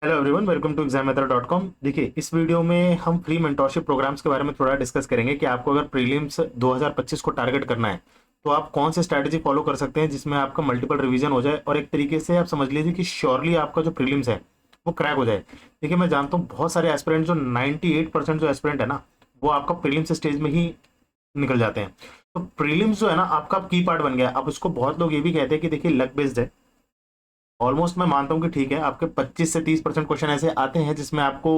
Hello everyone, welcome to exammeter.com। देखिए, इस video में हम फ्री मेंटोरशिप प्रोग्राम्स के बारे में थोड़ा डिस्कस करेंगे कि आपको अगर प्रीलिम्स 2025 को टारगेट करना है तो आप कौन से स्ट्रैटेजी फॉलो कर सकते हैं जिसमें आपका मल्टीपल रिवीजन हो जाए और एक तरीके से आप समझ लीजिए कि श्योरली आपका जो प्रीलिम्स है वो क्रैक हो जाए। देखिए, मैं जानता हूँ बहुत सारे एस्पिरेंट, जो 98% जो एस्पिरेंट है ना, वो आपका प्रीलिम्स स्टेज में ही निकल जाते हैं। तो प्रीलिम्स जो है ना, आपका की पार्ट बन गया। अब उसको बहुत लोग ये भी कहते हैं कि देखिए लक बेस्ड है। ऑलमोस्ट मैं मानता हूँ कि ठीक है, आपके 25 से 30% क्वेश्चन ऐसे आते हैं जिसमें आपको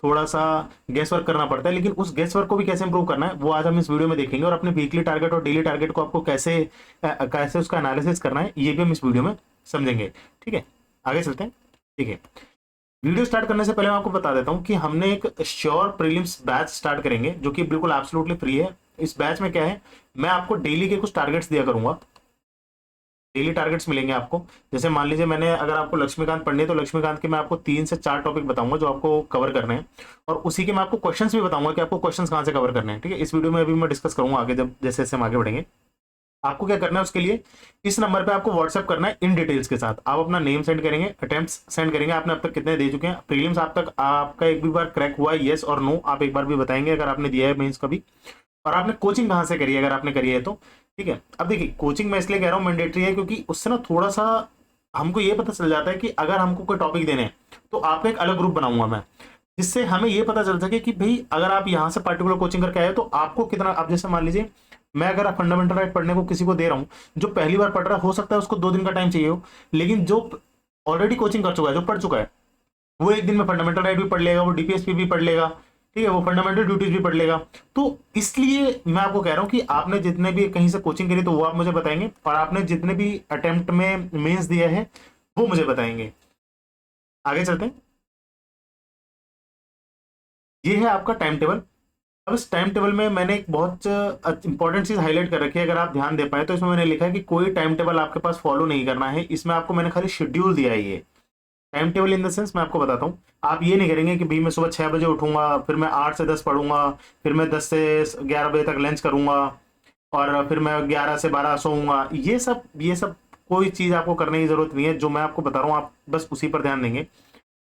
थोड़ा सा गेस वर्क करना पड़ता है, लेकिन उस गेस वर्क को भी कैसे इंप्रूव करना है वो आज हम इस वीडियो में देखेंगे। और अपने वीकली टारगेट और डेली टारगेट को आपको कैसे कैसे उसका एनालिसिस करना है ये भी हम इस वीडियो में समझेंगे। ठीक है, आगे चलते हैं। ठीक है, वीडियो स्टार्ट करने से पहले मैं आपको बता देता हूँ कि हमने एक श्योर प्रीलिम्स बैच स्टार्ट करेंगे जो कि बिल्कुल एब्सोल्युटली फ्री है। इस बैच में क्या है, मैं आपको डेली के कुछ टारगेट्स दिया करूंगा। डेली टारगेट्स मिलेंगे आपको। जैसे मान लीजिए, मैंने अगर आपको लक्ष्मीकांत पढ़नी है तो लक्ष्मीकांत के मैं आपको 3 से 4 टॉपिक बताऊंगा जो आपको कवर करने हैं, और उसी के मैं आपको क्वेश्चंस भी बताऊंगा कि आपको क्वेश्चंस कहाँ से कवर करने हैं। ठीक है, इस वीडियो में अभी मैं डिस्कस करूंगा आगे, जब जैसे जैसे हम आगे बढ़ेंगे। आपको क्या करना है उसके लिए, इस नंबर पे आपको व्हाट्सएप करना है इन डिटेल्स के साथ। आप अपना नेम सेंड करेंगे, अटेम्प्ट्स सेंड करेंगे, आपने अब तक कितने दे चुके हैं प्रीलिम्स, आप तक आपका एक भी बार क्रैक हुआ है येस और नो, आप एक बार भी बताएंगे अगर आपने दिया है मेंस का भी। और आपने कोचिंग कहाँ से करी है अगर आपने करी है तो। ठीक है, अब देखिए, कोचिंग मैं इसलिए कह रहा हूँ मैंडेटरी है क्योंकि उससे ना थोड़ा सा हमको ये पता चल जाता है कि अगर हमको कोई टॉपिक देने हैं तो आपका एक अलग ग्रुप बनाऊंगा मैं, जिससे हमें ये पता चल सके कि भाई अगर आप यहाँ से पर्टिकुलर कोचिंग करके आए तो आपको कितना। अब जैसे मान लीजिए, मैं अगर फंडामेंटल राइट पढ़ने को किसी को दे रहा हूँ, जो पहली बार पढ़ रहा है हो सकता है उसको 2 दिन का टाइम चाहिए हो, लेकिन जो ऑलरेडी कोचिंग कर चुका है, जो पढ़ चुका है, वो एक दिन में फंडामेंटल राइट भी पढ़ लेगा, वो डीपीएसपी भी पढ़ लेगा। ठीक है, वो फंडामेंटल ड्यूटीज भी पढ़ लेगा। तो इसलिए मैं आपको कह रहा हूं कि आपने जितने भी कहीं से कोचिंग करी तो वो आप मुझे बताएंगे, और आपने जितने भी अटेम्प्ट में मेंस दिया है वो मुझे बताएंगे। आगे चलते हैं। ये है आपका टाइम टेबल। अब इस टाइम टेबल में मैंने एक बहुत इंपॉर्टेंट चीज हाईलाइट कर रखी है, अगर आप ध्यान दे पाए तो। इसमें मैंने लिखा है कि कोई टाइम टेबल आपके पास फॉलो नहीं करना है। इसमें आपको मैंने खाली शेड्यूल दिया है। ये time table in the sense मैं आपको बताता हूँ, आप ये नहीं करेंगे कि भाई मैं सुबह 6 बजे उठूंगा, फिर मैं 8 से 10 पढ़ूंगा, फिर मैं 10 से 11 बजे तक लंच करूंगा, और फिर मैं 11 से 12 सोऊंगा। ये सब कोई चीज आपको करने की जरूरत नहीं है। जो मैं आपको बता रहा हूँ आप बस उसी पर ध्यान देंगे।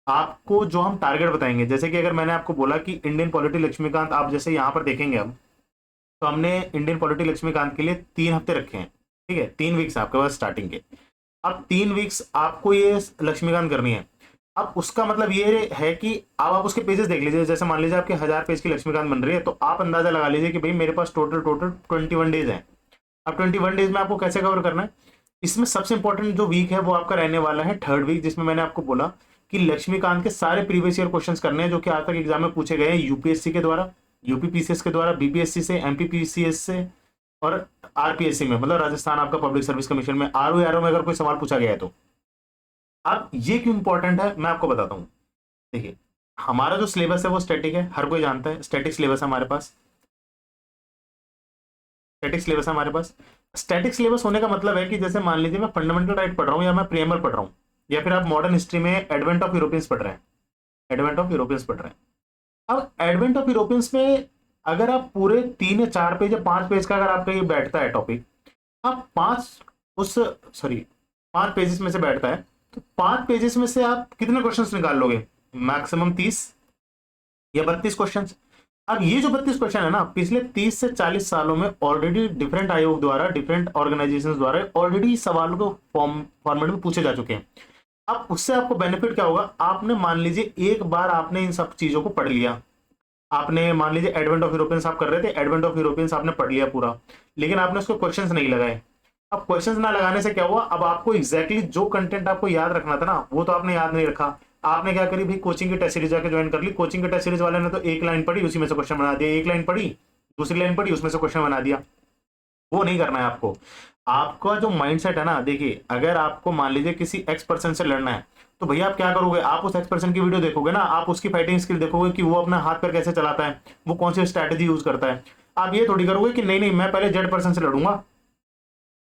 आपको जो हम टारगेट बताएंगे, जैसे कि अगर मैंने आपको बोला कि इंडियन पॉलिटी लक्ष्मीकांत, आप जैसे यहाँ पर देखेंगे अब, तो हमने इंडियन पॉलिटी लक्ष्मीकांत के लिए 3 हफ्ते रखे हैं। ठीक है, 3 वीक्स आपके पास स्टार्टिंग के। अब 3 वीक्स आपको ये लक्ष्मीकांत करनी है। अब उसका मतलब ये है कि अब आप उसके पेजेस देख लीजिए। जैसे मान लीजिए आपके 1000 पेज की लक्ष्मीकांत बन रही है, तो आप अंदाजा लगा लीजिए कि भाई मेरे पास टोटल टोटल 21 डेज है। अब 21 डेज में आपको कैसे कवर करना है, इसमें सबसे इंपॉर्टेंट जो वीक है वो आपका रहने वाला है 3rd वीक, जिसमें मैंने आपको बोला कि लक्ष्मीकांत के सारे प्रीवियस ईयर क्वेश्चंस करने हैं जो कि आज तक एग्जाम में पूछे गए हैं, यूपीएससी के द्वारा, यूपीपीसीएस के द्वारा, बीपीएससी से, एमपीपीसीएस से, और आरपीएससी में, मतलब राजस्थान आपका पब्लिक सर्विस कमीशन में, आरओ में अगर कोई सवाल पूछा गया है तो। अब ये क्यों इंपॉर्टेंट है मैं आपको बताता हूं। देखिए, हमारा जो सिलेबस है वो स्टैटिक है, हर कोई जानता है स्टैटिक सिलेबस है हमारे पास। स्टैटिक सिलेबस है हमारे पास। स्टैटिक सिलेबस होने का मतलब है कि जैसे मान लीजिए मैं फंडामेंटल राइट पढ़ रहा हूं, या मैं प्रीएमबल पढ़ रहा हूं, या फिर आप मॉडर्न हिस्ट्री में एडवेंट ऑफ यूरोपियंस पढ़ रहे हैं, एडवेंट ऑफ यूरोपियंस पढ़ रहे हैं। अब एडवेंट ऑफ यूरोपियंस में अगर आप पूरे 3 या 4 पेज या 5 पेज का अगर आपका ये बैठता है टॉपिक, आप उस सॉरी 5 पेजेस में से बैठता है, तो 5 पेजेस में से आप कितने क्वेश्चंस निकाल लोगे? मैक्सिमम 30 या 32 क्वेश्चंस। अब ये जो 32 क्वेश्चन है ना, पिछले 30 से 40 सालों में ऑलरेडी डिफरेंट आयोग द्वारा, डिफरेंट ऑर्गेनाइजेशन द्वारा ऑलरेडी सवालों को फॉर्मेट में पूछे जा चुके हैं। अब उससे आपको बेनिफिट क्या होगा, आपने मान लीजिए एक बार आपने इन सब चीजों को पढ़ लिया, आपने मान लीजिए एडवेंट ऑफ यूरोपियंस आप कर रहे थे, एडवेंट ऑफ यूरोपियंस आपने पढ़ लिया पूरा, लेकिन आपने उसको क्वेश्चंस नहीं लगाए। अब क्वेश्चंस ना लगाने से क्या हुआ, अब आपको एग्जैक्टली जो कंटेंट आपको याद रखना था ना वो तो आपने याद नहीं रखा। आपने क्या करी भाई, कोचिंग की टेस्ट सीरीज जाके ज्वाइन कर ली। कोचिंग के टेस्ट सीरीज वाले ने तो एक लाइन पढ़ी उसी में से क्वेश्चन बना दिया, एक लाइन पढ़ी दूसरी लाइन पढ़ी उसमें से क्वेश्चन बना दिया। वो नहीं करना है आपको। आपका जो माइंडसेट है ना, देखिए अगर आपको मान लीजिए किसी एक्स पर्सन से लड़ना है तो भैया आप क्या करोगे, आप उस एक्स पर्सन की वीडियो देखोगे ना, आप उसकी फाइटिंग स्किल देखोगे कि वो अपना हाथ पैर कैसे चलाता है, वो कौन सी स्ट्रैटेजी यूज करता है। आप ये थोड़ी करोगे कि नहीं नहीं मैं पहले जेड पर्सन से लड़ूंगा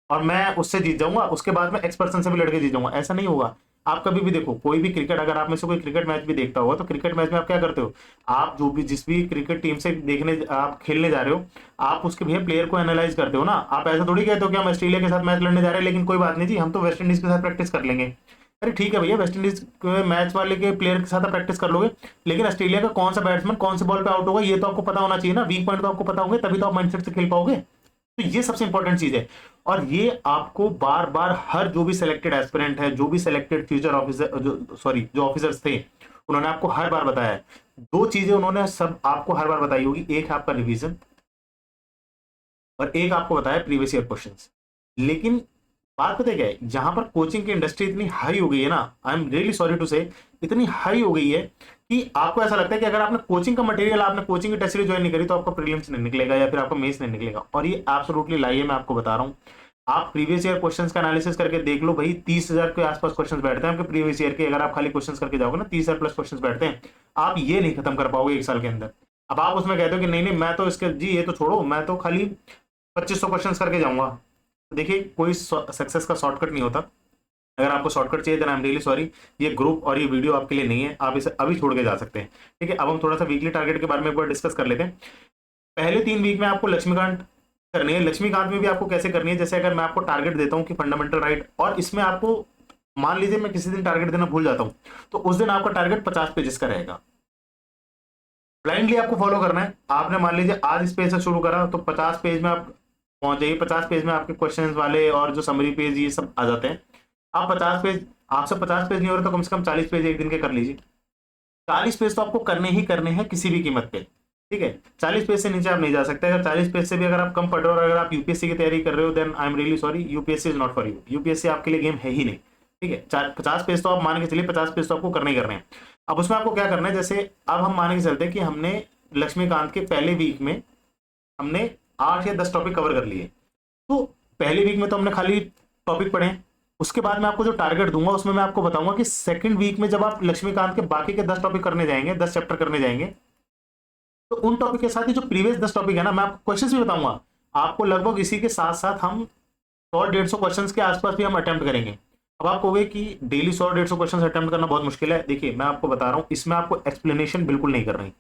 और मैं उससे जीत जाऊंगा, उसके बाद में एक्स पर्सन से भी लड़के जीत जाऊंगा। ऐसा नहीं होगा। आप कभी भी देखो कोई भी क्रिकेट, अगर आप में से कोई क्रिकेट मैच भी देखता होगा तो क्रिकेट मैच में आप क्या करते हो, आप जो भी जिस भी क्रिकेट टीम से देखने आप खेलने जा रहे हो, आप उसके भैया प्लेयर को एनालाइज करते हो ना। आप ऐसा थोड़ी कहते हो कि हम ऑस्ट्रेलिया के साथ मैच लड़ने जा रहे हैं लेकिन कोई बात नहीं जी, हम तो वेस्ट इंडीज के साथ प्रैक्टिस कर लेंगे। अरे ठीक है भैया, वेस्ट इंडीज के मैच वाले के प्लेयर के साथ आप प्रैक्टिस कर लोगे, लेकिन ऑस्ट्रेलिया का कौन सा बैट्समैन कौन से बॉल पे आउट होगा ये तो आपको पता होना चाहिए ना, वीक पॉइंट तो आपको पता होंगे, तभी तो आप माइंडसेट से खेल पाओगे। तो ये सबसे इंपॉर्टेंट चीज है, और ये आपको बार बार हर जो भी सिलेक्टेड एस्पिरेंट है, जो भी सिलेक्टेड फ्यूचर ऑफिसर, जो सॉरी जो ऑफिसर्स थे, उन्होंने आपको हर बार बताया है। दो चीजें उन्होंने सब आपको हर बार बताई होगी, एक है आपका रिवीजन और एक आपको बताया प्रीवियस ईयर क्वेश्चंस। लेकिन बात पता है क्या है, जहां पर कोचिंग की इंडस्ट्री इतनी हाई हो गई है ना, I am really sorry to say, इतनी हाई हो गई है कि आपको ऐसा लगता है कि अगर आपने कोचिंग का मटेरियल, आपने कोचिंग की टेस्ट सीरीज ज्वाइन नहीं करी तो आपका प्रीलिम्स नहीं निकलेगा या फिर आपका मेंस नहीं निकलेगा, और ये एब्सोल्युटली लाई है। मैं आपको बता रहा हूँ, आप प्रीवियस ईयर क्वेश्चंस का एनालिसिस करके देख लो भाई, 30,000 के आसपास क्वेश्चंस बैठते हैं आपके प्रीवियस ईयर के, अगर आप खाली क्वेश्चंस करके जाओगे ना 30,000 प्लस क्वेश्चंस बैठते हैं, आप ये नहीं खत्म कर पाओगे एक साल के अंदर। अब आप उसमें कहते हो कि नहीं नहीं मैं तो इसके जी ये तो छोड़ो, मैं तो खाली 2500 क्वेश्चंस करके जाऊंगा। तो देखिए कोई सक्सेस का शॉर्टकट नहीं होता, अगर आपको शॉर्टकट चाहिए then I am really sorry, ये ग्रुप और ये वीडियो आपके लिए नहीं है, आप इसे अभी छोड़ के जा सकते हैं। ठीक है, अब हम थोड़ा सा वीकली टारगेट के बारे में एक बार डिस्कस कर लेते हैं। पहले 3 वीक में आपको लक्ष्मीकांत करनी है। लक्ष्मीकांत में भी आपको कैसे करनी है, जैसे अगर मैं आपको टारगेट देता हूं कि फंडामेंटल राइट, और इसमें आपको मान लीजिए मैं किसी दिन टारगेट देना भूल जाता हूं, तो उस दिन आपका टारगेट 50 पेजेस का रहेगा। ब्लाइंडली आपको फॉलो करना है। आपने मान लीजिए आज इस पेज से शुरू करा तो 50 पेज में आप पहुंच जाइए। 50 पेज में आपके क्वेश्चन वाले और जो समरी पेज ये सब आ जाते हैं। आप 50 पेज, आपसे 50 पेज नहीं हो रहे तो कम से कम 40 पेज एक दिन के कर लीजिए। 40 पेज तो आपको करने ही करने हैं किसी भी कीमत पे। ठीक है, 40 पेज से नीचे आप नहीं जा सकते। अगर 40 पेज से भी अगर आप कम पढ़ रहे हो और अगर आप यूपीएससी की तैयारी कर रहे हो then I am really sorry, UPSC is not for you. UPSC आपके लिए गेम है ही नहीं। ठीक है, 50 पेज तो आप मान के चलिए, 50 पेज तो आपको करने ही करने हैं। अब उसमें आपको क्या करना है, जैसे अब हम मान के चलते हैं कि हमने लक्ष्मीकांत के पहले वीक में हमने 8 या 10 टॉपिक कवर कर लिए, तो पहले वीक में तो हमने खाली टॉपिक पढ़े। उसके बाद मैं आपको जो टारगेट दूंगा उसमें मैं आपको बताऊंगा कि सेकंड वीक में जब आप लक्ष्मीकांत के बाकी के 10 टॉपिक करने जाएंगे, 10 चैप्टर करने जाएंगे, तो उन टॉपिक के साथ ही जो प्रीवियस 10 टॉपिक है ना, मैं आपको क्वेश्चंस भी बताऊंगा। आपको लगभग इसी के साथ साथ हम 100-150 क्वेश्चंस के आसपास भी हम अटेम्प्ट करेंगे। अब आप कहोगे कि डेली 100-150 क्वेश्चन अटेम्प्ट करना बहुत मुश्किल है। देखिए मैं आपको बता रहा हूँ, इसमें आपको एक्सप्लेनेशन बिल्कुल नहीं कर रही,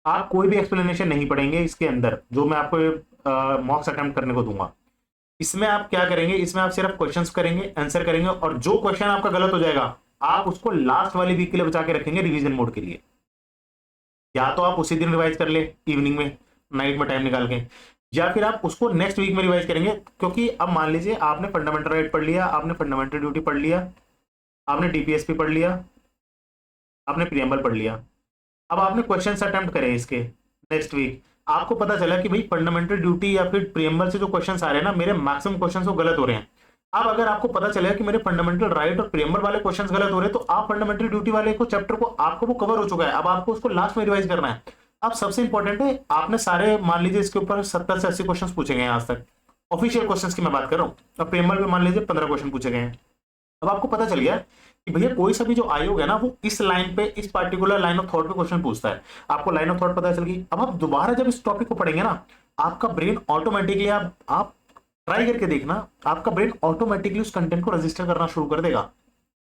आप कोई भी एक्सप्लेनेशन नहीं पढ़ेंगे इसके अंदर जो मैं आपको मॉक्स अटेम्प्ट करने को दूंगा। इसमें आप क्या करेंगे, इसमें आप सिर्फ क्वेश्चंस करेंगे, आंसर करेंगे, और जो क्वेश्चन आपका गलत हो जाएगा आप उसको लास्ट वाली वीक के लिए बचा के रखेंगे रिवीजन मोड के लिए। या तो आप उसी दिन रिवाइज कर ले इवनिंग में, नाइट में टाइम निकाल के, या फिर आप उसको नेक्स्ट वीक में रिवाइज करेंगे। क्योंकि अब मान लीजिए आपने फंडामेंटल राइट पढ़ लिया, आपने फंडामेंटल ड्यूटी पढ़ लिया, आपने डीपीएसपी पढ़ लिया, आपने प्रियम्बल पढ़ लिया, अब आपने क्वेश्चन अटेम्प्ट करे इसके नेक्स्ट वीक, आपको पता चला कि भाई फंडामेंटल ड्यूटी या फिर प्रियम्बल से जो क्वेश्चन आ रहे हैं ना, मेरे मैक्सिमम क्वेश्चन वो गलत हो रहे हैं। अब अगर आपको पता चलेगा कि मेरे फंडामेंटल राइट और प्रियम्बल वाले क्वेश्चंस गलत हो रहे हैं, तो आप फंडामेंटल ड्यूटी वाले को चैप्टर को आपको वो कवर हो चुका है, अब आपको उसको लास्ट में रिवाइज करना है। अब सबसे इंपॉर्टेंट है, आपने सारे मान लीजिए इसके ऊपर 70 से 80 क्वेश्चन पूछे गए हैं आज तक, ऑफिशियल क्वेश्चंस की मैं बात कर रहा हूँ। अब प्रियम्बल में मान लीजिए 15 क्वेश्चन पूछे गए हैं। अब आपको पता चल गया कि भैया कोई सा भी जो आयोग है ना, वो इस लाइन पे, इस पार्टिकुलर लाइन ऑफ थॉट पे क्वेश्चन पूछता है। आपको लाइन ऑफ थॉट पता चल गई। अब आप दोबारा जब इस टॉपिक को पढ़ेंगे ना, आपका ब्रेन ऑटोमेटिकली, आप ट्राई करके देखना, आपका ब्रेन ऑटोमेटिकली उस कंटेंट को रजिस्टर करना शुरू कर देगा।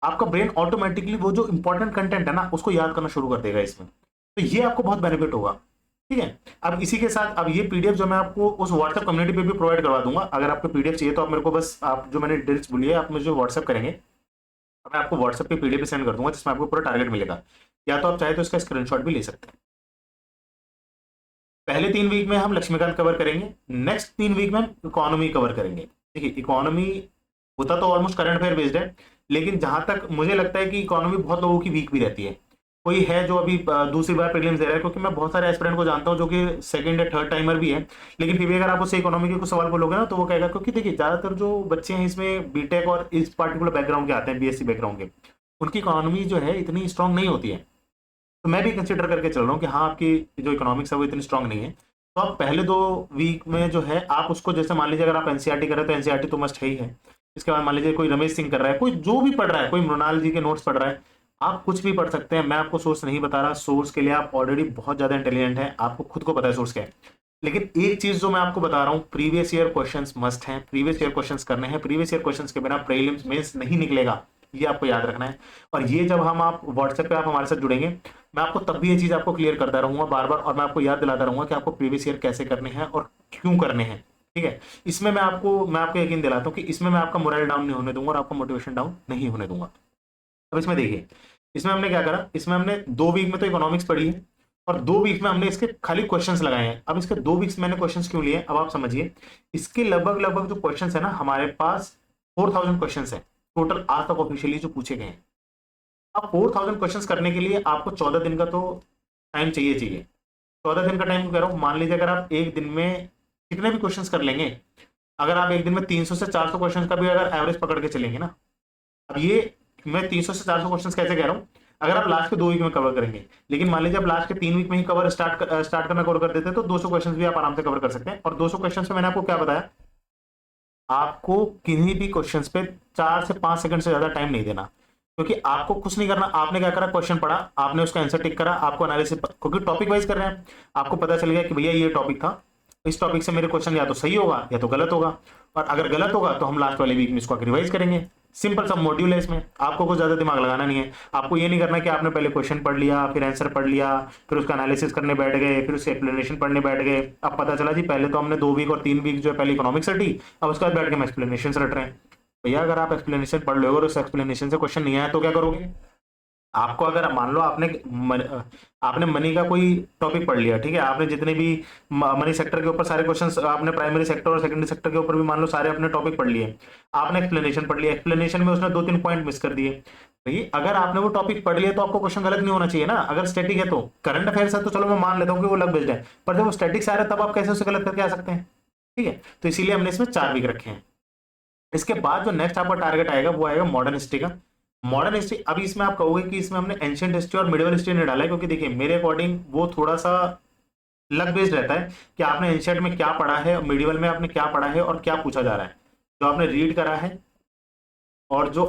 आपका ब्रेन ऑटोमेटिकली वो जो इंपॉर्टेंट कंटेंट है ना उसको याद करना शुरू कर देगा इसमें। तो ये आपको बहुत बेनिफिट होगा। ठीक है, अब इसी के साथ अब ये पीडीएफ जो मैं आपको उस व्हाट्सएप कम्युनिटी पे भी प्रोवाइड करवा दूंगा। अगर आपको पीडीएफ चाहिए तो आप मेरे को बस, आप जो मैंने डिटेल्स बोली है आप मुझे व्हाट्सएप करेंगे, मैं आपको व्हाट्सएप पे पीडीएफ सेंड कर दूंगा जिसमें आपको पूरा टारगेट मिलेगा। या तो आप चाहे तो इसका स्क्रीनशॉट भी ले सकते हैं। पहले 3 वीक में हम लक्ष्मीकांत कवर करेंगे, नेक्स्ट 3 वीक में हम इकोनॉमी कवर करेंगे। देखिए इकोनॉमी होता तो ऑलमोस्ट करंट अफेयर बेस्ड है, लेकिन जहां तक मुझे लगता है कि इकोनॉमी बहुत लोगों की वीक भी रहती है। कोई है जो अभी दूसरी बार प्रीलिम्स दे रहा है, क्योंकि मैं बहुत सारे एस्पिरेंट को जानता हूं जो कि सेकंड या थर्ड टाइमर भी है, लेकिन फिर भी अगर आप उससे इकोनॉमी के कुछ सवाल बोलोगे ना तो वो कहेगा, क्योंकि देखिए ज्यादातर जो बच्चे हैं इसमें बीटेक और इस पार्टिकुलर बैकग्राउंड के आते हैं, बीएससी बैकग्राउंड के, उनकी इकोनॉमी जो है इतनी स्ट्रांग नहीं होती है। तो मैं भी कंसिडर करके चल रहा हूँ कि हाँ आपकी जो इकोनॉमिक्स है वो इतनी स्ट्रांग नहीं है। तो आप पहले 2 वीक में जो है आप उसको, जैसे मान लीजिए अगर आप एनसीईआरटी कर रहे हैं तो एनसीईआरटी तो मस्ट है ही है। इसके बाद मान लीजिए कोई रमेश सिंह कर रहा है, कोई जो भी पढ़ रहा है, कोई मृणाल जी के नोट्स पढ़ रहा है, आप कुछ भी पढ़ सकते हैं। मैं आपको सोर्स नहीं बता रहा, सोर्स के लिए आप ऑलरेडी बहुत ज्यादा इंटेलिजेंट हैं, आपको खुद को पता है सोर्स क्या है। लेकिन एक चीज जो मैं आपको बता रहा हूँ, प्रीवियस ईयर क्वेश्चंस मस्ट हैं, प्रीवियस ईयर क्वेश्चंस करने हैं। प्रीवियस ईयर क्वेश्चंस के बिना प्रीलिम्स मेंस नहीं निकलेगा, ये आपको याद रखना है। और ये जब हम आप व्हाट्सएप पे आप हमारे साथ जुड़ेंगे, मैं आपको तब भी ये चीज आपको क्लियर करता रहूंगा बार बार, और मैं आपको याद दिलाता रहूंगा कि आपको प्रीवियस ईयर कैसे करने हैं और क्यों करने हैं। ठीक है, इसमें मैं आपको यकीन दिलाता हूँ कि इसमें मैं आपका मोरल डाउन नहीं होने दूंगा और आपका मोटिवेशन डाउन नहीं होने दूंगा। अब इसमें देखिए, इसमें हमने क्या करा, इसमें हमने 2 वीक में तो इकोनॉमिक्स पढ़ी है और 2 वीक में हमने इसके खाली क्वेश्चंस लगाए हैं। अब इसके 2 वीक्स मैंने क्वेश्चंस क्यों लिए, अब आप समझिए। इसके लगभग लगभग जो क्वेश्चंस है ना, हमारे पास 4000 क्वेश्चंस है टोटल आज तक ऑफिशियली जो पूछे गए हैं। अब 4000 क्वेश्चंस करने के लिए आपको 14 दिन का तो टाइम चाहिए। 14 दिन का टाइम क्यों कह रहा हूँ, मान लीजिए अगर आप एक दिन में कितने भी क्वेश्चंस कर लेंगे, अगर आप एक दिन में 300 से 400 क्वेश्चंस का भी अगर एवरेज पकड़ के चलेंगे ना, अब ये मैं 300 से 400 क्वेश्चंस कैसे कह रहा हूँ, अगर आप लास्ट के 2 वीक में कवर करेंगे, लेकिन मान लीजिए आप लास्ट के 3 वीक में ही स्टार्ट करना कवर कर देते हैं, तो 200 क्वेश्चंस भी आप आराम से कवर कर सकते हैं। और 200 क्वेश्चंस में मैंने आपको क्या बताया, आपको किन्हीं भी क्वेश्चंस पे 4 से 5 सेकंड से ज्यादा टाइम नहीं देना, क्योंकि आपको कुछ नहीं करना। आपने क्या करा, क्वेश्चन पढ़ा, आपने उसका आंसर टिक करा, आपको एनालिसिस, क्योंकि टॉपिक वाइज कर रहे हैं, आपको पता चल गया कि भैया ये टॉपिक था, इस टॉपिक से मेरे क्वेश्चन या तो सही होगा या तो गलत होगा, और अगर गलत होगा तो हम लास्ट वाले वीक में इसको रिवाइज करेंगे। सिंपल सा मॉड्यूल है, इसमें आपको कुछ ज्यादा दिमाग लगाना नहीं है। आपको ये नहीं करना कि आपने पहले क्वेश्चन पढ़ लिया, फिर आंसर पढ़ लिया, फिर उसका एनालिसिस करने बैठ गए, फिर उसके एक्सप्लेनेशन पढ़ने बैठ गए। अब पता चला जी पहले तो हमने 2 वीक और 3 वीक जो है पहले इकोनॉमिक्स रटी, अब उसके बाद बैठ के हम एक्सप्लेनेशन रट रहे हैं। भैया अगर आप एक्सप्लेनेशन पढ़ लोगे और उस एक्सप्लेनेशन से क्वेश्चन नहीं आया तो क्या करोगे। आपको अगर मान लो आपने मनी का कोई टॉपिक पढ़ लिया, ठीक है, आपने जितने भी मनी सेक्टर के ऊपर सारे क्वेश्चंस, आपने प्राइमरी सेक्टर और सेकेंडरी सेक्टर के ऊपर भी मान लो सारे अपने टॉपिक पढ़ लिए, आपने एक्सप्लेनेशन पढ़ लिया, एक्सप्लेनेशन में उसने 2-3 पॉइंट मिस कर दिए। भाई अगर आपने वो टॉपिक पढ़ लिया तो आपको क्वेश्चन गलत नहीं होना चाहिए ना। अगर स्टैटिक है तो, करंट अफेयर्स है तो चलो मैं मान लेता हूँ कि वो लग बेस्ड है, पर जब वो स्टैटिक से आ रहा है तब आप कैसे उसे गलत करके आ सकते हैं। ठीक है, तो इसीलिए हमने इसमें 4 वीक रखे हैं। इसके बाद जो नेक्स्ट आपका टारगेट आएगा वो आएगा मॉडर्न हिस्ट्री का। मॉडर्न हिस्ट्री, अभी इसमें आप कहोगे कि इसमें हमने एंशियंट हिस्ट्री और मिडिवल हिस्ट्री नहीं डाला है, क्योंकि देखिए मेरे अकॉर्डिंग वो थोड़ा सा लक बेस्ड रहता है कि आपने एंशियंट में क्या पढ़ा है, मिडिवल में आपने क्या पढ़ा है और क्या पूछा जा रहा है, जो आपने रीड करा है और जो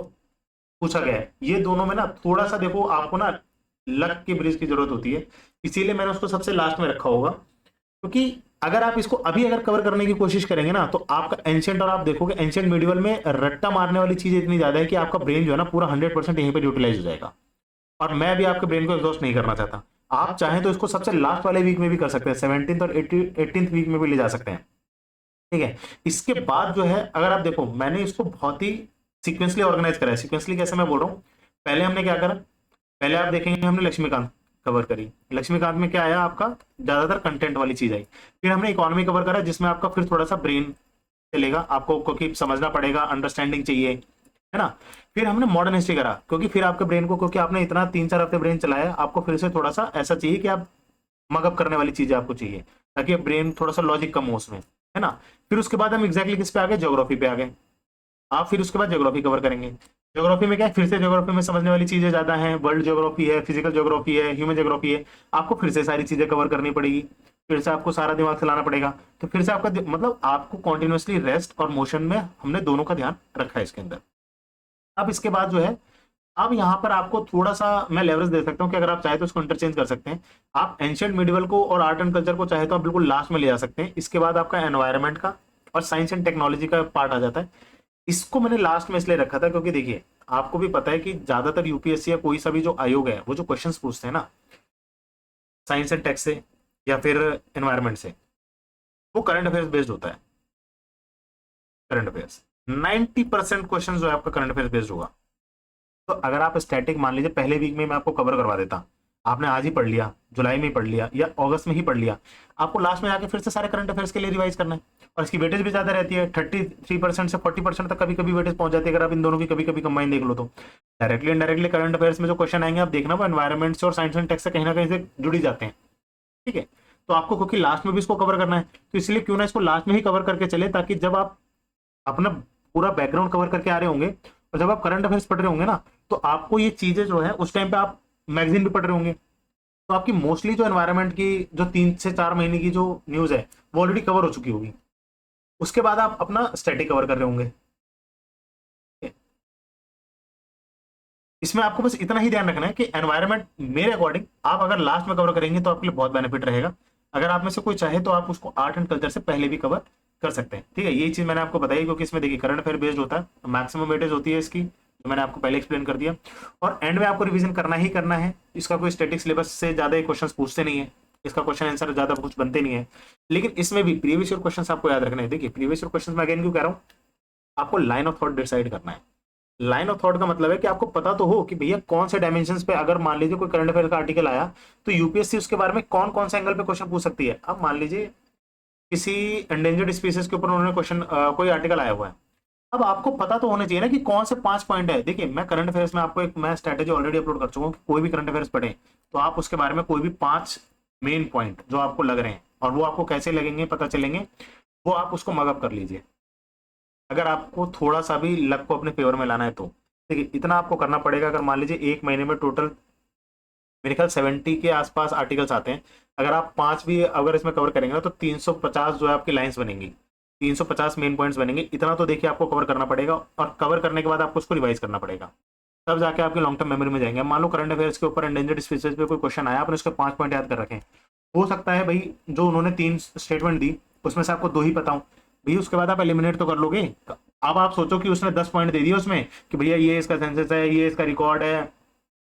पूछा गया है, ये दोनों में ना थोड़ा सा देखो आपको ना लक की ब्रिज की जरूरत होती है, इसीलिए मैंने उसको सबसे लास्ट में रखा होगा। क्योंकि अगर आप इसको अभी अगर कवर करने की कोशिश करेंगे ना, तो आपका एंशियंट, और आप देखोगे एंशियंट मिडिवल में रट्टा मारने वाली चीज इतनी ज्यादा है कि आपका ब्रेन जो है ना पूरा 100% यहीं पर यूटिलाइज हो जाएगा। और मैं भी आपके ब्रेन को एग्जॉस्ट नहीं करना चाहता। आप चाहें तो इसको सबसे लास्ट वाले वीक में भी कर सकते हैं, 17th और 18th वीक में भी ले जा सकते हैं। ठीक है, इसके बाद जो है अगर आप देखो, मैंने इसको बहुत ही सिक्वेंसली ऑर्गेनाइज करा है। सिक्वेंसली कैसे मैं बोल रहा हूँ, पहले हमने क्या करा, पहले आप देखेंगे हमने लक्ष्मीकांत कवर करी। लक्ष्मीकांत में क्या आया, आपका ज्यादातर कंटेंट वाली चीज आई। फिर हमने इकोनॉमी कवर करा, जिसमें आपका फिर थोड़ा सा ब्रेन चलेगा, आपको क्योंकि समझना पड़ेगा, अंडरस्टैंडिंग चाहिए, है ना। फिर हमने मॉडर्न हिस्ट्री करा, क्योंकि फिर आपके ब्रेन को, क्योंकि आपने इतना 3-4 हफ्ते ब्रेन चलाया, आपको फिर से थोड़ा सा ऐसा चाहिए कि आप मगअप करने वाली चीजें आपको चाहिए, ताकि ब्रेन थोड़ा सा लॉजिक कम हो उसमें, है ना। फिर उसके बाद हम एग्जैक्टली किस पे आ गए, ज्योग्राफी पे आ गए। आप फिर उसके बाद ज्योग्राफी कवर करेंगे। ज्योग्राफी में क्या है, फिर से ज्योग्राफी में समझने वाली चीजें ज्यादा हैं, वर्ल्ड ज्योग्राफी है, फिजिकल ज्योग्राफी है, ह्यूमन ज्योग्राफी है, आपको फिर से सारी चीजें कवर करनी पड़ेगी, फिर से आपको सारा दिमाग चलाना पड़ेगा। तो फिर से आपका मतलब आपको कॉन्टिन्यूसली रेस्ट और मोशन में हमने दोनों का ध्यान रखा है इसके अंदर। अब इसके बाद जो है, अब यहाँ पर आपको थोड़ा सा मैं लेवरेज दे सकता हूँ कि अगर आप चाहे तो इसको इंटरचेंज कर सकते हैं। आप एंशियंट मिडिवल को और आर्ट एंड कल्चर को चाहे तो आप बिल्कुल लास्ट में ले जा सकते हैं। इसके बाद आपका एनवायरनमेंट का और साइंस एंड टेक्नोलॉजी का पार्ट आ जाता है। इसको मैंने लास्ट में इसलिए रखा था क्योंकि देखिए आपको भी पता है कि ज्यादातर यूपीएससी या कोई सा भी जो आयोग है, वो जो क्वेश्चंस पूछते हैं ना साइंस एंड टेक से या फिर एनवायरनमेंट से, वो करंट अफेयर्स बेस्ड होता है। करंट अफेयर्स 90% क्वेश्चन जो है आपका करंट अफेयर्स बेस्ड होगा। तो अगर आप स्टैटिक मान लीजिए पहले वीक में मैं आपको कवर करवा देता, आपने आज ही पढ़ लिया, जुलाई में ही पढ़ लिया या अगस्त में ही पढ़ लिया, आपको लास्ट में आके फिर से सारे करंट अफेयर्स के लिए रिवाइज करना है। और इसकी वेटेज भी ज्यादा रहती है, 33% से 40% तक कभी कभी वेटेज पहुंच जाती है, अगर आप इन दोनों की कभी कभी कंबाइन देख लो तो। डायरेक्टली इनडायरेक्टली करंट अफेयर्स में जो क्वेश्चन आएंगे आप देखना, वो एनवायरमेंट से और साइंस एंड टेक से कहीं ना कहीं से जुड़ी जाते हैं। ठीक है, तो आपको क्योंकि लास्ट में भी इसको कवर करना है, तो इसलिए क्यों ना इसको लास्ट में ही कवर करके चले, ताकि जब आप अपना पूरा बैकग्राउंड कवर करके आ रहे होंगे और जब आप करंट अफेयर्स पढ़ रहे होंगे ना, तो आपको ये चीजें जो है उस टाइम पे आप मैगजीन भी पढ़ रहे होंगे, तो आपकी मोस्टली जो एनवायरनमेंट की जो 3 से 4 महीने की जो न्यूज है वो ऑलरेडी कवर हो चुकी होगी। उसके बाद आप अपना स्टैटिक कवर कर रहे होंगे। इसमें आपको बस इतना ही ध्यान रखना है कि एनवायरनमेंट मेरे अकॉर्डिंग आप अगर लास्ट में कवर करेंगे तो आपके लिए बहुत बेनिफिट रहेगा। अगर आप में से कोई चाहे तो आप उसको आर्ट एंड कल्चर से पहले भी कवर कर सकते हैं। ठीक है, यही चीज मैंने आपको बताई क्योंकि इसमें देखिए करंट अफेयर बेस्ड होता है, मैक्सिमम वेटेज होती है इसकी, जो मैंने आपको पहले एक्सप्लेन कर दिया। और एंड में आपको रिवीजन करना ही करना है। इसका कोई स्टैटिक सिलेबस से ज्यादा क्वेश्चन पूछते नहीं है, इसका क्वेश्चन आंसर ज्यादा कुछ बनते नहीं है। लेकिन इसमें भी प्रीवियस ईयर क्वेश्चन आपको याद रखना है। देखिए प्रीवियस ईयर क्वेश्चन मैं अगेन क्यों कह रहा हूँ, आपको लाइन ऑफ थॉट डिसाइड करना है लाइन ऑफ थॉट का मतलब है कि आपको पता तो हो कि भैया कौन से डायमेंशंस पे, अगर मान लीजिए कोई करंट अफेयर का आर्टिकल आया तो यूपीएससी उसके बारे में कौन कौन से एंगल पे क्वेश्चन पूछ सकती है। अब मान लीजिए किसी एंडेंजर्ड स्पीसीज के ऊपर उन्होंने क्वेश्चन, कोई आर्टिकल आया हुआ है, अब आपको पता तो होना चाहिए ना कि कौन से 5 पॉइंट है। देखिए मैं करंट अफेयर्स में आपको एक मैं स्ट्रेटेजी ऑलरेडी अपलोड कर चुका हूँ कि कोई भी करंट अफेयर्स पढ़े तो आप उसके बारे में कोई भी 5 मेन पॉइंट जो आपको लग रहे हैं, और वो आपको कैसे लगेंगे पता चलेंगे, वो आप उसको मगअप कर लीजिए। अगर आपको थोड़ा सा भी लक को अपने फेवर में लाना है तो देखिए इतना आपको करना पड़ेगा। अगर मान लीजिए एक महीने में टोटल मेरे ख्याल 70 के आसपास आर्टिकल्स आते हैं, अगर आप 5 भी अगर इसमें कवर करेंगे ना तो 350 जो है आपकी लाइंस बनेंगी, 350 मेन पॉइंट्स बनेंगे। इतना तो देखिए आपको कवर करना पड़ेगा, और कवर करने के बाद आपको उसको रिवाइज करना पड़ेगा, तब जाके आपके लॉन्ग टर्म मेमोरी में जाएंगे। मान लो करंट अफेयर्स के ऊपर एंडेंजर्ड स्पीसीज पे कोई क्वेश्चन आया, आपने उसके 5 पॉइंट याद कर रखे हैं, हो सकता है भाई जो उन्होंने 3 स्टेटमेंट दी उसमें से आपको 2 ही पता हो, भैया उसके बाद आप एलिमिनेट तो कर लोगे। अब आप सोचो कि उसने 10 पॉइंट दे दिए उसमें कि भैया ये इसका सेंसस है, ये इसका रिकॉर्ड है,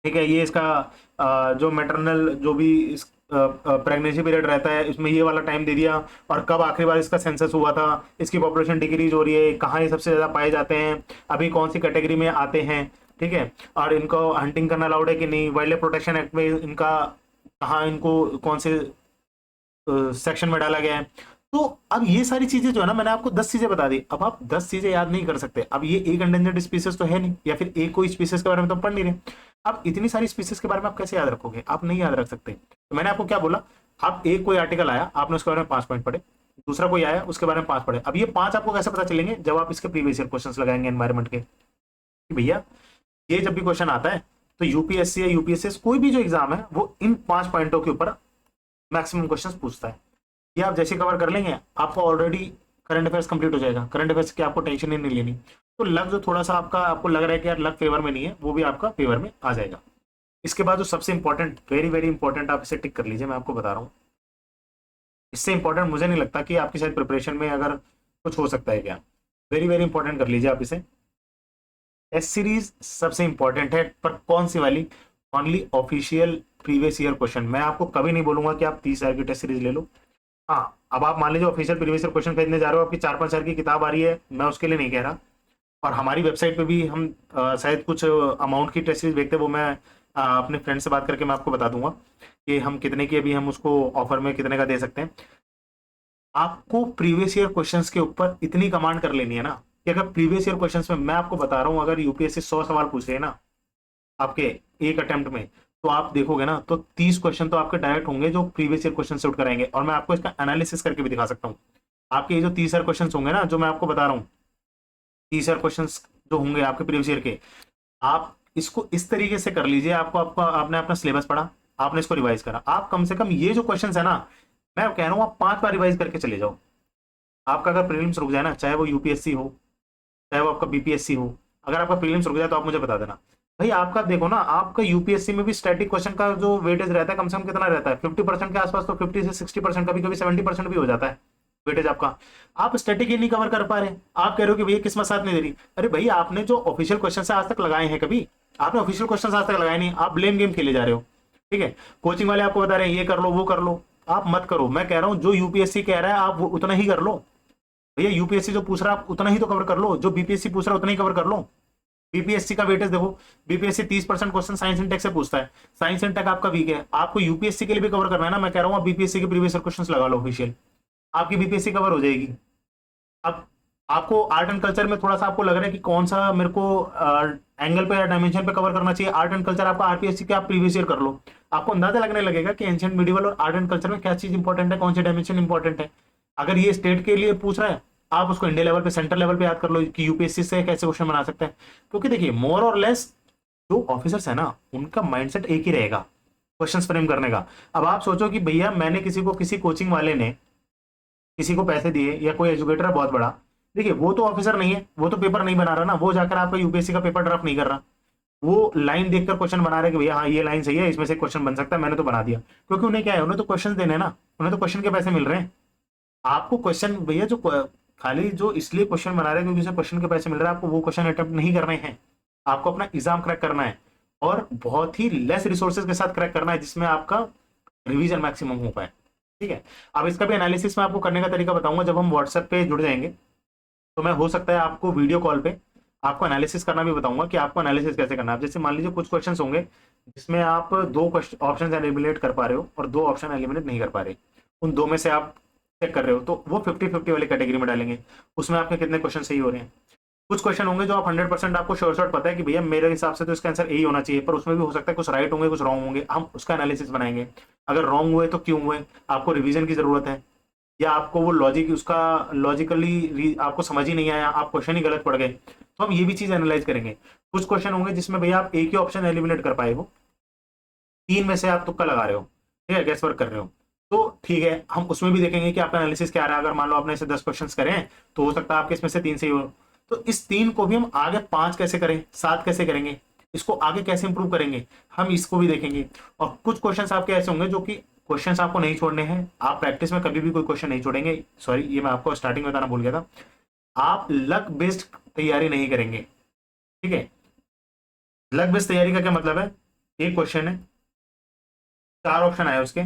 ठीक है, ये इसका जो मैटरनल जो भी इस प्रेगनेंसी पीरियड रहता है इसमें ये वाला टाइम दे दिया, और कब आखिरी बार इसका सेंसस हुआ था, इसकी पॉपुलेशन डिक्रीज हो रही है, कहाँ ये सबसे ज्यादा पाए जाते हैं, अभी कौन सी कैटेगरी में आते हैं, ठीक है, और इनको हंटिंग करना अलाउड है कि नहीं, वाइल्ड लाइफ प्रोटेक्शन एक्ट में इनका कहाँ, इनको कौन से सेक्शन में डाला गया है। तो अब ये सारी चीजें जो है ना, मैंने आपको 10 चीजें बता दी, अब आप 10 चीजें याद नहीं कर सकते। अब ये एक एंडेंजर्ड स्पीसीज तो है नहीं, या फिर एक कोई स्पीसीज के बारे में तो पढ़ नहीं रहे, अब इतनी सारी स्पीसीज के बारे में आप कैसे याद रखोगे, आप नहीं याद रख सकते। तो मैंने आपको क्या बोला, आप एक कोई आर्टिकल आया आपने उसके बारे में 5 पॉइंट पढ़े, दूसरा कोई आया उसके बारे में 5 पढ़े। अब ये 5 आपको कैसे पता चलेंगे, जब आप इसके प्रीवियस ईयर क्वेश्चन लगाएंगे एनवायरमेंट के, कि भैया ये जब भी क्वेश्चन आता है तो यूपीएससी या यूपीएससी कोई भी जो एग्जाम है वो इन 5 पॉइंटों के ऊपर मैक्सिमम क्वेश्चन पूछता है। ये आप जैसे कवर कर लेंगे आपको ऑलरेडी करंट अफेयर्स कंप्लीट हो जाएगा, करंट अफेयर्स की आपको टेंशन ही नहीं लेनी। तो लक जो थोड़ा सा आपका आपको लग रहा है कि यार लक फेवर में नहीं है, वो भी आपका फेवर में आ जाएगा। इसके बाद जो सबसे इंपॉर्टेंट, वेरी वेरी इंपॉर्टेंट, आप इसे टिक कर लीजिए, मैं आपको बता रहा हूँ, इससे इंपॉर्टेंट मुझे नहीं लगता कि आपकी शायद प्रिपरेशन में अगर कुछ हो सकता है क्या। वेरी वेरी इंपॉर्टेंट कर लीजिए आप इसे। टेस्ट सीरीज सबसे इंपॉर्टेंट है, पर कौन सी वाली, only official previous year question. मैं आपको कभी नहीं बोलूंगा कि आप 30 हजार की टेस्ट सीरीज ले लो। हाँ, अब आप मान लीजिए ऑफिशियल प्रीवियस ईयर क्वेश्चन खरीदने जा रहे हो, आपकी 4-5 हजार की किताब आ रही है, मैं उसके लिए नहीं कह रहा। और हमारी वेबसाइट पे भी हम शायद कुछ अमाउंट की टेस्ट सीरीज बेचते हैं, वो मैं अपने फ्रेंड से बात करके मैं आपको बता दूंगा कि हम कितने की अभी हम उसको ऑफर में कितने का दे सकते हैं। आपको प्रीवियस ईयर क्वेश्चंस के ऊपर इतनी कमांड कर लेनी है ना कि अगर प्रीवियस ईयर क्वेश्चंस में, मैं आपको बता रहा हूं, अगर यूपीएससी 100 सवाल पूछ रहे हैं ना आपके एक अटेम्प्ट में, तो आप देखोगे ना तो 30 क्वेश्चन तो आपके डायरेक्ट होंगे जो प्रीवियस ईयर क्वेश्चन से उठ कर आएंगे। और मैं आपको इसका एनालिसिस करके भी दिखा सकता हूँ। आपके ये जो 30 ईयर क्वेश्चन होंगे ना, जो मैं आपको बता रहा हूँ, 30 ईयर क्वेश्चन जो होंगे आपके प्रीवियस ईयर के, आप इसको इस तरीके से कर लीजिए, आपको आपका आपने अपना सिलेबस पढ़ा, आपने इसको रिवाइज करा, आप कम से कम ये जो क्वेश्चन है ना, मैं कह रहा हूँ आप 5 बार रिवाइज करके चले जाओ। आपका अगर प्रीलिम्स रुक जाए ना, चाहे वो यूपीएससी हो चाहे वो आपका बीपीएससी हो, अगर आपका प्रीलिम्स रुक जाए तो आप मुझे बता देना। भाई आपका देखो ना, आपका यूपीएससी में भी स्टैटिक क्वेश्चन का जो वेटेज रहता है कम से कम कितना रहता है, 50% के आसपास, तो 50 से 60%, कभी कभी 70% भी हो जाता है वेटेज आपका। आप स्टैटिक ही नहीं कवर कर पा रहे, आप कह रहे हो कि भैया किस्मत साथ नहीं दे रही। अरे भाई आपने जो ऑफिशियल क्वेश्चन से आज तक लगाए हैं, कभी आपने ऑफिशियल क्वेश्चन आज तक लगाए नहीं, आप ब्लेम गेम खेले जा रहे हो। ठीक है, कोचिंग वाले आपको बता रहे हैं ये कर लो वो कर लो, आप मत करो। मैं कह रहा हूं जो यूपीएससी कह रहा है आप वो उतना ही कर लो। भैया यूपीएससी जो पूछ रहा है आप उतना ही तो कवर कर लो, जो बीपीएससी पूछ रहा है उतना ही कवर कर लो। बीपीएससी का वेटेज देखो, BPSC 30% question science and tech से पूछता है, साइंस एंड टेक आपका वीक है, आपको यूपीएससी के लिए भी कवर करना है ना, मैं कह रहा हूँ आप बीपीएससी के प्रीवियस क्वेश्चन लगा लो ऑफिशियल, आपकी बीपीएससी कवर हो जाएगी। अब आपको आर्ट एंड कल्चर में थोड़ा सा आपको लग रहा है कि कौन सा मेरे को एंगल पे या डायमेंशन पे कवर करना चाहिए, आर्ट एंड कल्चर आपका आरपीएससी के आप प्रीवियस ईयर कर लो, आपको अंदाजा लगने लगेगा कि एंशिएंट मिडिवल और आर्ट एंड कल्चर में क्या चीज इंपॉर्टेंट है, कौन सी डायमेंशन इंपॉर्टेंट है। अगर ये स्टेट के लिए पूछ रहा है, आप उसको इंडिया लेवल पे, सेंटर लेवल पे याद कर लो कि यूपीएससी से कैसे क्वेश्चन बना सकते हैं। क्योंकि देखिए मोर और लेस जो ऑफिसर्स है ना, उनका माइंडसेट एक ही रहेगा क्वेश्चन फ्रेम करने का। अब आप सोचो कि भैया मैंने किसी को, किसी कोचिंग वाले ने किसी को पैसे दिए, या कोई एजुकेटर है बहुत बड़ा, देखिए वो तो ऑफिसर नहीं है, वो तो पेपर नहीं बना रहा ना, वो जाकर आपका यूपीएससी का पेपर ड्राफ्ट नहीं कर रहा, वो लाइन देखकर क्वेश्चन बना रहे कि भैया हाँ ये लाइन सही है, इसमें से क्वेश्चन बन सकता है, मैंने तो बना दिया। क्योंकि उन्हें क्या है, उन्हें तो क्वेश्चन देने हैं ना, उन्हें तो क्वेश्चन के पैसे मिल रहे हैं। आपको क्वेश्चन भैया जो खाली जो इसलिए क्वेश्चन बना रहे हैं क्योंकि उसे क्वेश्चन के पैसे मिल रहे हैं, आपको वो क्वेश्चन अटेम्प्ट नहीं करने हैं, आपको अपना एग्जाम क्रैक करना है, और बहुत ही लेस रिसोर्सेज के साथ क्रैक करना है, जिसमें आपका रिवीजन मैक्सिमम हो पाए। ठीक है, अब इसका भी एनालिसिस मैं आपको करने का तरीका बताऊंगा जब हम व्हाट्सएप पे जुड़ जाएंगे। तो मैं हो सकता है आपको वीडियो कॉल पे आपको एनालिसिस करना भी बताऊंगा कि आपको एनालिसिस कैसे करना है। जैसे मान लीजिए कुछ क्वेश्चंस होंगे जिसमें आप दो ऑप्शन एलिमिनेट कर पा रहे हो और दो ऑप्शन एलिमिनेट नहीं कर पा रहे, उन दो में से आप चेक कर रहे हो, तो वो 50-50 वाली कैटेगरी में डालेंगे। उसमें आपके कितने क्वेश्चन सही हो रहे हैं। कुछ क्वेश्चन होंगे जो आप 100% आपको श्योर शॉट पता है कि भैया मेरे हिसाब से तो इसका आंसर यही होना चाहिए, पर उसमें भी हो सकता है कुछ राइट होंगे कुछ रॉन्ग होंगे, हम उसका एनालिसिस बनाएंगे। अगर रॉन्ग हुए तो क्यों हुए, आपको रिवीजन की जरूरत है, या आपको वो लॉजिक उसका लॉजिकली आपको समझ ही नहीं आया, आप क्वेश्चन ही गलत पड़ गए, तो हम ये भी चीज एनालाइज करेंगे। कुछ क्वेश्चन होंगे जिसमें भैया आप एक ही ऑप्शन एलिमिनेट कर पाए हो, तीन में से आप तुक्का लगा रहे हो, ठीक है, गैस वर्क कर रहे हो, तो ठीक है, हम उसमें भी देखेंगे कि आपका एनालिसिस क्या रहा है। अगर मान लो आपने ऐसे 10 क्वेश्चंस करे हैं तो हो सकता है आपके इसमें से 3 सही हो, तो इस 3 को भी हम आगे 5 कैसे करें, 7 कैसे करेंगे, इसको आगे कैसे इंप्रूव करेंगे, हम इसको भी देखेंगे। और कुछ क्वेश्चंस आपके ऐसे होंगे जो कि क्वेश्चंस आपको नहीं छोड़ने हैं, आप प्रैक्टिस में कभी भी कोई क्वेश्चन नहीं छोड़ेंगे। सॉरी, ये मैं आपको स्टार्टिंग में बताना भूल गया था, आप लक बेस्ड तैयारी नहीं करेंगे, ठीक है। लक बेस्ड तैयारी का क्या मतलब है, एक क्वेश्चन है, 4 ऑप्शन आए उसके,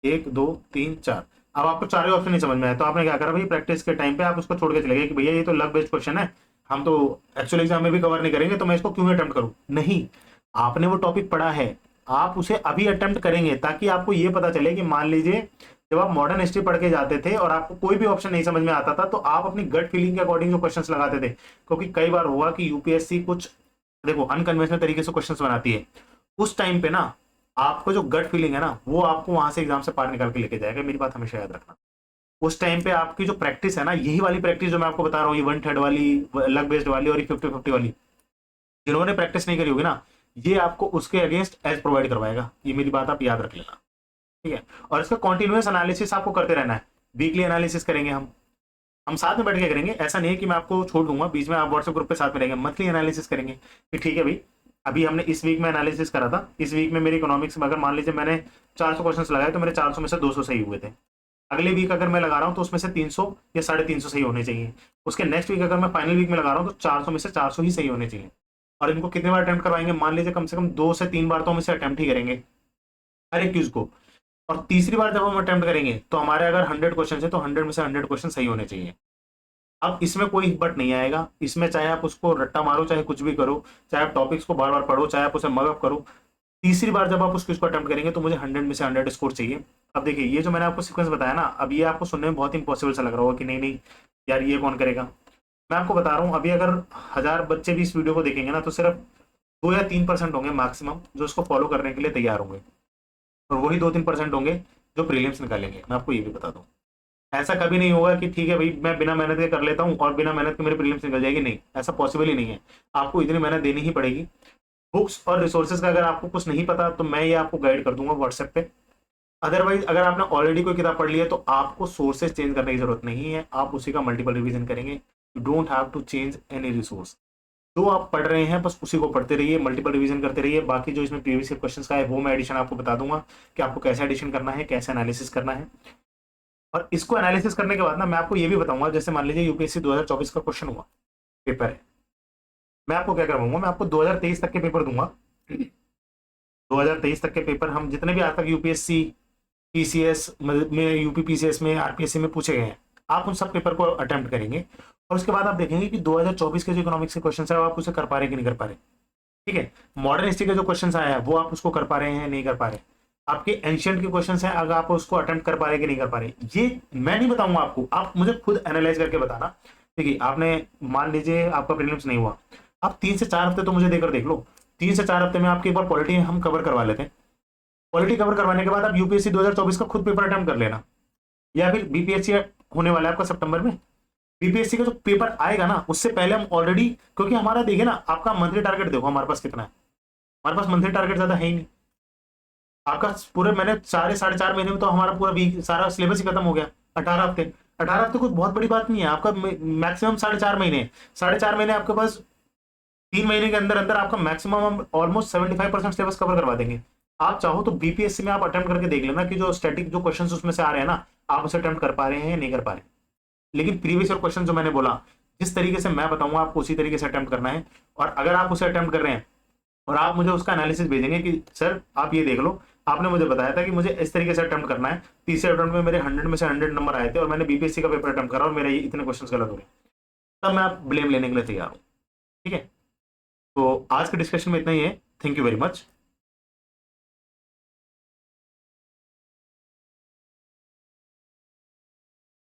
1 2 3 4, अब आपको चारों ऑप्शन नहीं समझ में आया, तो आपने क्या करा भाई, प्रैक्टिस के टाइम पे आप उसको छोड़ के चले गए कि भैया ये तो लक बेस्ड क्वेश्चन है, हम तो एक्चुअल एग्जाम में भी कवर नहीं करेंगे, तो मैं इसको क्यों अटेम्प्ट करूं। नहीं, आपने वो टॉपिक पढ़ा है, आप उसे अभी अटेम्प्ट करेंगे, ताकि आपको ये पता चले कि मान लीजिए जब आप मॉडर्न हिस्ट्री पढ़ के जाते थे और आपको कोई भी ऑप्शन नहीं समझ में आता था, तो आप अपनी गट फीलिंग के अकॉर्डिंग जो क्वेश्चंस लगाते थे। क्योंकि कई बार हुआ कि यूपीएससी कुछ देखो अनकन्वेंशनल तरीके से क्वेश्चंस बनाती है, उस टाइम पे ना आपको जो गट फीलिंग है ना, वो आपको वहां से एग्जाम से पार निकाल के लेके जाएगा, मेरी बात हमेशा याद रखना। उस टाइम पे आपकी जो प्रैक्टिस है ना, यही वाली प्रैक्टिस जो मैं आपको बता रहा हूँ, ये 1/3 वाली, लक बेस्ड वाली और ये 50-50 वाली, जिन्होंने प्रैक्टिस नहीं करी होगी ना, ये आपको उसके अगेंस्ट एज प्रोवाइड करवाएगा, ये मेरी बात आप याद रख लेना, ठीक है। और इसका कॉन्टिन्यूस एनालिसिस आपको करते रहना है, वीकली एनालिसिस करेंगे हम साथ में बैठ के करेंगे, ऐसा नहीं है कि मैं आपको छोड़ दूंगा बीच में, आप व्हाट्सएप ग्रुप पे साथ में रहेंगे, मंथली एनालिसिस करेंगे कि ठीक है भाई, अभी हमने इस वीक में एनालिसिस करा था, इस वीक में मेरी इकोनॉमिक्स में अगर मान लीजिए मैंने 400 क्वेश्चन लगाए तो मेरे 400 में से 200 सही हुए थे। अगले वीक अगर मैं लगा रहा हूँ तो उसमें से 300 या 350 सही होने चाहिए। उसके नेक्स्ट वीक अगर मैं फाइनल वीक में लगा रहा हूँ तो 400 में से 400 ही सही होने चाहिए। और इनको कितने बार अटेम्प्ट करवाएंगे, मान लीजिए कम से कम 2 से 3 बार तो हम इसे अटेम्प्ट ही करेंगे हर एक चीज को। और तीसरी बार जब हम अटेम्प्ट करेंगे तो हमारे अगर 100 क्वेश्चन है तो 100 में से 100 क्वेश्चन सही होने चाहिए। अब इसमें कोई बट नहीं आएगा, इसमें चाहे आप उसको रट्टा मारो, चाहे कुछ भी करो, चाहे आप टॉपिक्स को बार बार पढ़ो, चाहे आप उसे मगअप करो, तीसरी बार जब आप उस क्विज को अटेम्प्ट करेंगे तो मुझे 100 में से 100 स्कोर चाहिए। अब देखिए, ये जो मैंने आपको सीक्वेंस बताया ना, अब ये आपको सुनने में बहुत इम्पॉसिबल सा लग रहा होगा कि नहीं नहीं यार ये कौन करेगा। मैं आपको बता रहा हूँ, अभी अगर 1000 बच्चे भी इस वीडियो को देखेंगे ना, तो सिर्फ 2 या 3% होंगे मैक्सिमम जो इसको फॉलो करने के लिए तैयार होंगे, और वही 2-3% होंगे जो प्रीलिम्स निकालेंगे। मैं आपको ये भी बता दूं, ऐसा कभी नहीं होगा कि ठीक है भाई मैं बिना मेहनत के कर लेता हूँ और बिना मेहनत के मेरे प्रीलिम्स निकल जाएगी, नहीं, ऐसा पॉसिबल ही नहीं है। आपको इतनी मेहनत देनी ही पड़ेगी। बुक्स और रिसोर्सेज का अगर आपको कुछ नहीं पता तो मैं ये आपको गाइड कर दूंगा व्हाट्सएप पे। अदरवाइज अगर आपने ऑलरेडी कोई किताब पढ़ ली है तो आपको सोर्सेज चेंज करने की जरूरत नहीं है, आप उसी का मल्टीपल रिवीजन करेंगे। You don't have to change any resource, जो आप पढ़ रहे हैं बस उसी को पढ़ते रहिए, मल्टीपल रिवीजन करते रहिए। बाकी जो इसमें प्रीवियस क्वेश्चंस का है वो मैं एडिशन आपको बता दूंगा कि आपको कैसे एडिशन करना है, कैसे एनालिसिस करना है। और इसको एनालिसिस करने के बाद ना मैं आपको ये भी बताऊंगा, जैसे मान लीजिए यूपीएससी 2024 का क्वेश्चन हुआ, पेपर है, मैं आपको क्या करवाऊंगा, मैं आपको 2023 तक के पेपर दूंगा। 2023 तक के पेपर हम जितने भी आज तक यूपीएससी पीसीएस में, यूपी पीसीएस में, आरपीएससी में पूछे गए हैं, आप उन सब पेपर को अटेम्प्ट करेंगे। और उसके बाद आप देखेंगे कि 2024 के जो इकोनॉमिक्स के क्वेश्चन है आप उसे कर पा रहे कि नहीं कर पा रहे, ठीक है। मॉडर्न हिस्ट्री के जो क्वेश्चन आए हैं वो आप उसको कर पा रहे हैं नहीं कर पा रहे। आपके एंशियंट के क्वेश्चन हैं, अगर आप उसको अटेम्प्ट कर पा रहे कि नहीं कर पा रहे, ये मैं नहीं बताऊंगा आपको, आप मुझे खुद एनालाइज करके बताना। देखिए, आपने मान लीजिए आपका प्रीलिम्स नहीं हुआ, आप 3 से 4 हफ्ते तो मुझे देकर देख लो, 3 से 4 हफ्ते में आपकी एक बार पॉलिटी हम कवर करवा लेते हैं। पॉलिटी कवर करवाने के बाद आप यूपीएससी 2024 का खुद पेपर अटेम्प्ट कर लेना, या फिर बीपीएससी होने वाला है आपका सितंबर में, बीपीएससी का जो पेपर आएगा ना उससे पहले हम ऑलरेडी, क्योंकि हमारा देखिए ना, आपका मंथली टारगेट देखो हमारे पास कितना है, हमारे पास मंथली टारगेट ज्यादा है ही नहीं। आपका पूरे मैंने 4.5 महीने में तो हमारा पूरा वीक सारा सिलेबस ही खत्म हो गया। 18 हफ्ते, 18 हफ्ते कुछ बहुत बड़ी बात नहीं है, आपका मैक्सिमम 4.5 महीने, 4.5 महीने आपके पास 3 महीने के अंदर अंदर आपका मैक्सिमम हम ऑलमोस्ट 75% सिलेबस कवर करवा देंगे। आप चाहो तो बीपीएससी में आप अटेम्प्ट करके देख लेना कि जो स्टैटिक जो क्वेश्चन उसमें से आ रहे हैं ना, आप उसे अटेम्प्ट कर पा रहे हैं या नहीं कर पा रहे। लेकिन प्रीवियस ईयर क्वेश्चन जो मैंने बोला, जिस तरीके से मैं बताऊंगा आपको उसी तरीके से अटेम्प्ट करना है। और अगर आप उसे अटेम्प्ट कर रहे हैं और आप मुझे उसका एनालिसिस भेजेंगे कि सर आप ये देख लो, आपने मुझे बताया था कि मुझे इस तरीके से अटेम्प्ट करना है, तीसरे अटेम्प्ट में मेरे 100 में से 100 नंबर आए थे और मैंने बीपीएससी का पेपर अटेम्प्ट करा और मेरे ये इतने क्वेश्चन गलत हो गए, तब मैं आप ब्लेम लेने के लिए तैयार हूँ। ठीक है, तो आज के डिस्कशन में इतना ही है। Thank you very much.